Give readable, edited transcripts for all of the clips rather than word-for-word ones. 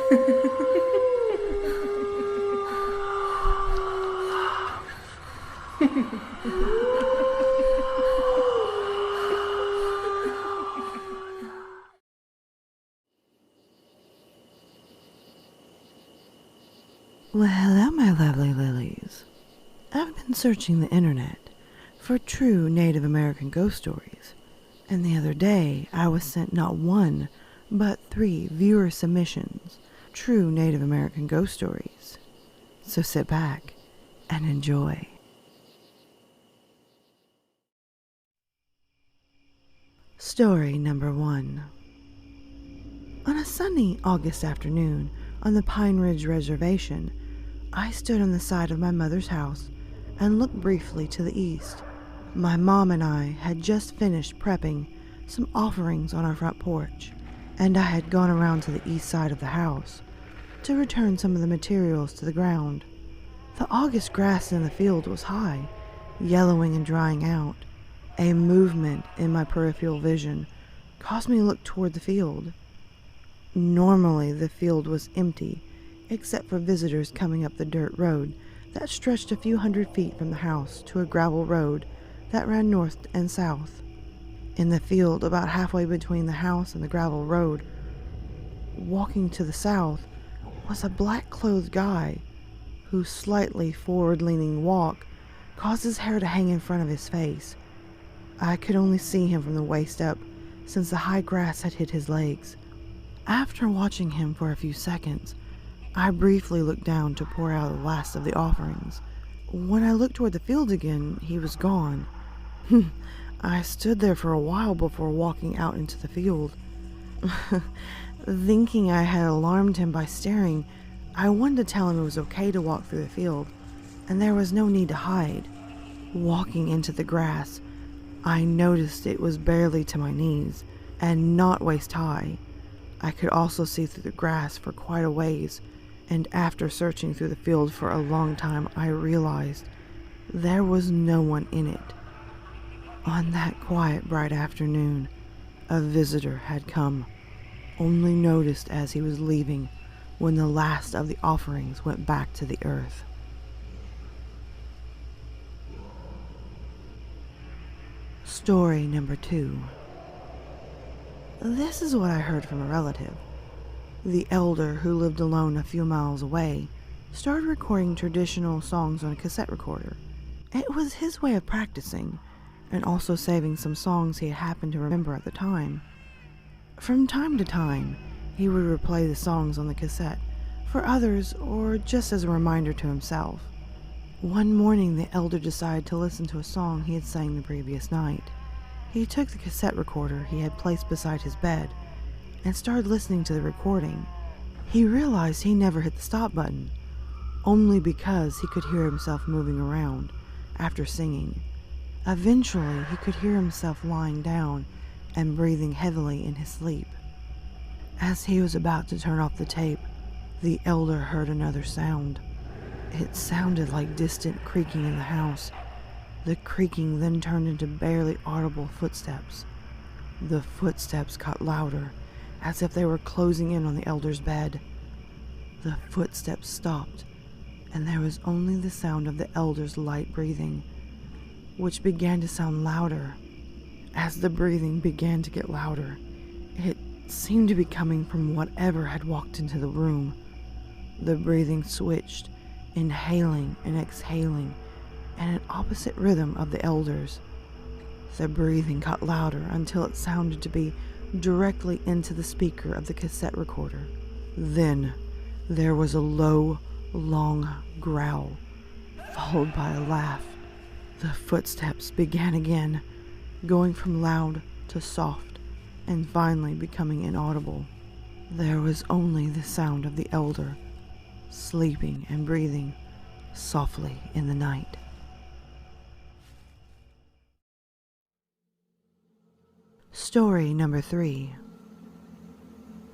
Well, hello, my lovely lilies. I've been searching the internet for true Native American ghost stories, and the other day I was sent not one, but 3 viewer submissions, true Native American ghost stories. So sit back and enjoy. Story number 1. On a sunny August afternoon on the Pine Ridge Reservation, I stood on the side of my mother's house and looked briefly to the east. My mom and I had just finished prepping some offerings on our front porch, and I had gone around to the east side of the house to return some of the materials to the ground. The August grass in the field was high, yellowing and drying out. A movement in my peripheral vision caused me to look toward the field. Normally, the field was empty, except for visitors coming up the dirt road that stretched a few hundred feet from the house to a gravel road that ran north and south. In the field, about halfway between the house and the gravel road, walking to the south, was a black-clothed guy whose slightly forward-leaning walk caused his hair to hang in front of his face. I could only see him from the waist up, since the high grass had hit his legs. After watching him for a few seconds, I briefly looked down to pour out the last of the offerings. When I looked toward the field again, he was gone. I stood there for a while before walking out into the field. Thinking I had alarmed him by staring, I wanted to tell him it was okay to walk through the field, and there was no need to hide. Walking into the grass, I noticed it was barely to my knees, and not waist high. I could also see through the grass for quite a ways, and after searching through the field for a long time, I realized there was no one in it. On that quiet, bright afternoon, a visitor had come, only noticed as he was leaving when the last of the offerings went back to the earth. Story number 2. This is what I heard from a relative. The elder, who lived alone a few miles away, started recording traditional songs on a cassette recorder. It was his way of practicing, and also saving some songs he happened to remember at the time. From time to time, he would replay the songs on the cassette for others or just as a reminder to himself. One morning, the elder decided to listen to a song he had sang the previous night. He took the cassette recorder he had placed beside his bed and started listening to the recording. He realized he never hit the stop button, only because he could hear himself moving around after singing. Eventually, he could hear himself lying down and breathing heavily in his sleep. As he was about to turn off the tape, the elder heard another sound. It sounded like distant creaking in the house. The creaking then turned into barely audible footsteps. The footsteps got louder, as if they were closing in on the elder's bed. The footsteps stopped, and there was only the sound of the elder's light breathing, which began to sound louder. As the breathing began to get louder, it seemed to be coming from whatever had walked into the room. The breathing switched, inhaling and exhaling in an opposite rhythm of the elder's. The breathing got louder until it sounded to be directly into the speaker of the cassette recorder. Then there was a low, long growl, followed by a laugh. The footsteps began again, going from loud to soft, and finally becoming inaudible. There was only the sound of the elder, sleeping and breathing softly in the night. Story number 3.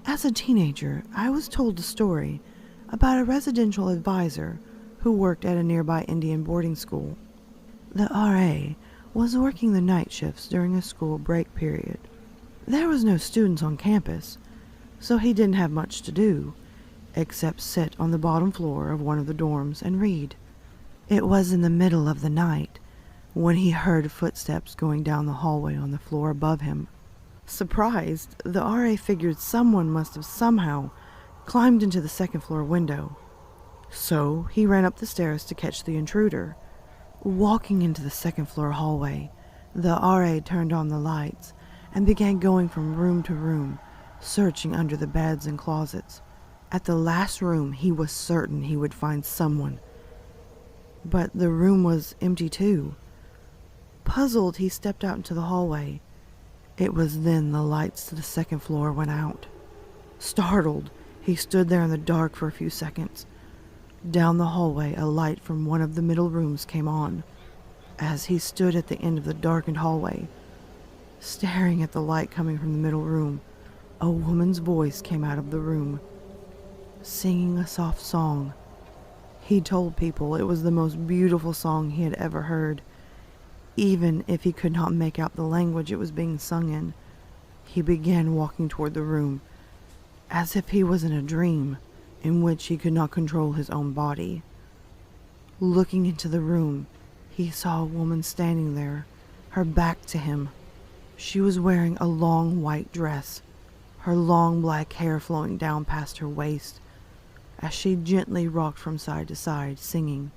As a teenager, I was told a story about a residential advisor who worked at a nearby Indian boarding school. The RA was working the night shifts during a school break period. There was no students on campus, so he didn't have much to do, except sit on the bottom floor of one of the dorms and read. It was in the middle of the night when he heard footsteps going down the hallway on the floor above him. Surprised, the RA figured someone must have somehow climbed into the second floor window. So he ran up the stairs to catch the intruder. Walking into the second floor hallway, the RA turned on the lights and began going from room to room, searching under the beds and closets. At the last room, he was certain he would find someone. But the room was empty too. Puzzled, he stepped out into the hallway. It was then the lights to the second floor went out. Startled, he stood there in the dark for a few seconds. Down the hallway, a light from one of the middle rooms came on. As he stood at the end of the darkened hallway, staring at the light coming from the middle room, a woman's voice came out of the room, singing a soft song. He told people it was the most beautiful song he had ever heard. Even if he could not make out the language it was being sung in, he began walking toward the room, as if he was in a dream in which he could not control his own body. Looking into the room, he saw a woman standing there, her back to him. She was wearing a long white dress, her long black hair flowing down past her waist, as she gently rocked from side to side, singing.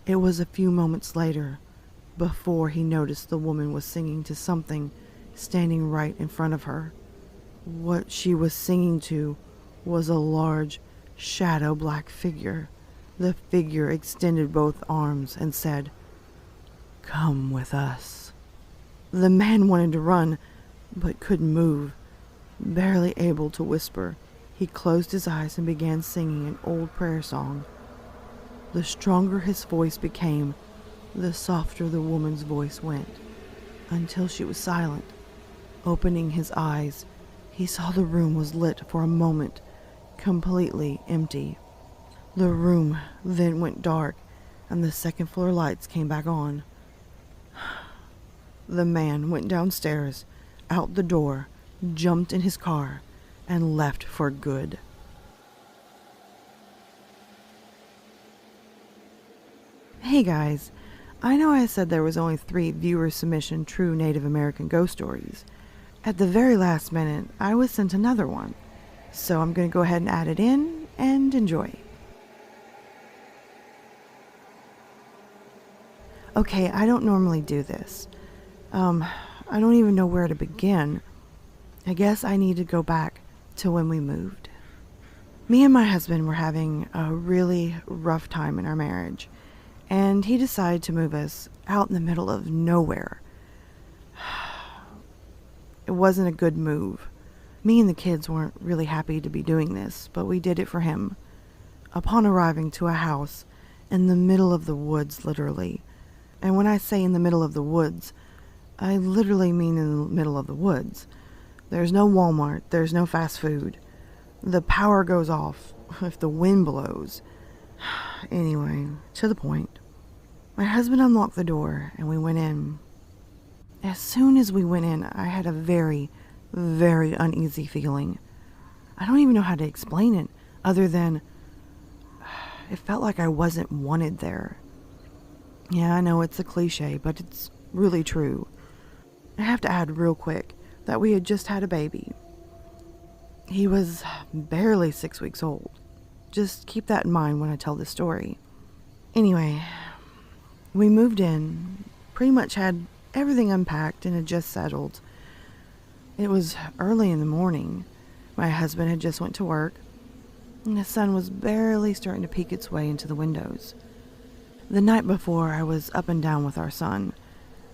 It was a few moments later before he noticed the woman was singing to something standing right in front of her. What she was singing to was a large, shadow black figure. The figure extended both arms and said, "Come with us." The man wanted to run, but couldn't move. Barely able to whisper, he closed his eyes and began singing an old prayer song. The stronger his voice became, the softer the woman's voice went, until she was silent. Opening his eyes, he saw the room was lit for a moment, completely empty. The room then went dark, and the second floor lights came back on. The man went downstairs, out the door, jumped in his car, and left for good. Hey guys, I know I said there was only 3 viewer submission true Native American ghost stories. At the very last minute, I was sent another one, so I'm going to go ahead and add it in and enjoy. Okay, I don't normally do this. I don't even know where to begin. I guess I need to go back to when we moved. Me and my husband were having a really rough time in our marriage, and he decided to move us out in the middle of nowhere. It wasn't a good move. Me and the kids weren't really happy to be doing this, but we did it for him. Upon arriving to a house in the middle of the woods, literally, and when I say in the middle of the woods, I literally mean in the middle of the woods. There's no Walmart, there's no fast food. The power goes off if the wind blows. Anyway, to the point. My husband unlocked the door and we went in. As soon as we went in, I had a very, very uneasy feeling. I don't even know how to explain it, other than it felt like I wasn't wanted there. Yeah, I know it's a cliche, but it's really true. I have to add real quick that we had just had a baby. He was barely 6 weeks old. Just keep that in mind when I tell this story. Anyway, we moved in, pretty much had everything unpacked and had just settled. It was early in the morning. My husband had just went to work, and the sun was barely starting to peek its way into the windows. The night before, I was up and down with our son,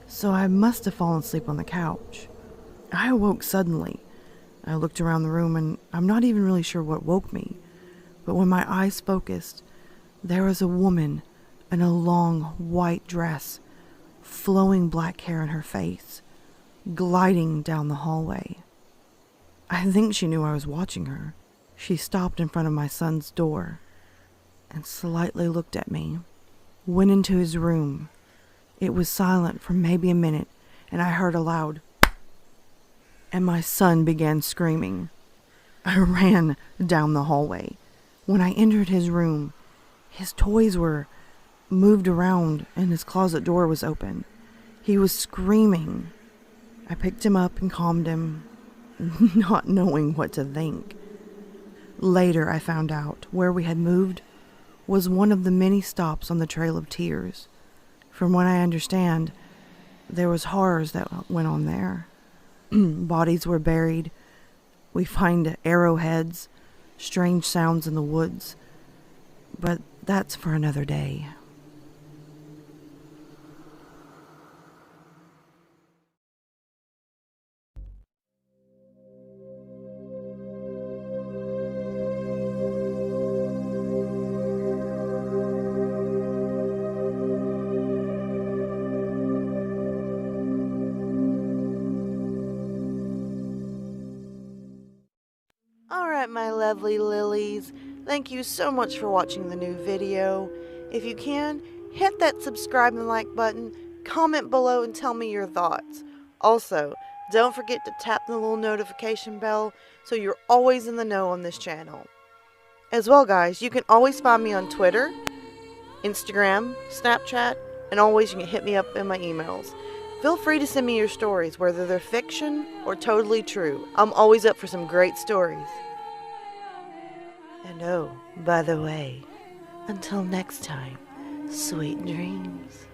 so I must have fallen asleep on the couch. I awoke suddenly. I looked around the room, and I'm not even really sure what woke me, but when my eyes focused, there was a woman in a long white dress, flowing black hair in her face, gliding down the hallway. I think she knew I was watching her. She stopped in front of my son's door and slightly looked at me, went into his room. It was silent for maybe a minute, and I heard a loud, and my son began screaming. I ran down the hallway, When I entered his room, his toys were moved around and his closet door was open. He was screaming. I picked him up and calmed him, not knowing what to think. Later, I found out where we had moved was one of the many stops on the Trail of Tears. From what I understand, there was horrors that went on there. Bodies were buried. We find arrowheads, strange sounds in the woods. But that's for another day. Alright, my lovely lilies, thank you so much for watching the new video. If you can, hit that subscribe and like button, comment below and tell me your thoughts. Also, don't forget to tap the little notification bell so you're always in the know on this channel. As well, guys, you can always find me on Twitter, Instagram, Snapchat, and always you can hit me up in my emails. Feel free to send me your stories, whether they're fiction or totally true. I'm always up for some great stories. And oh, by the way, until next time, sweet dreams.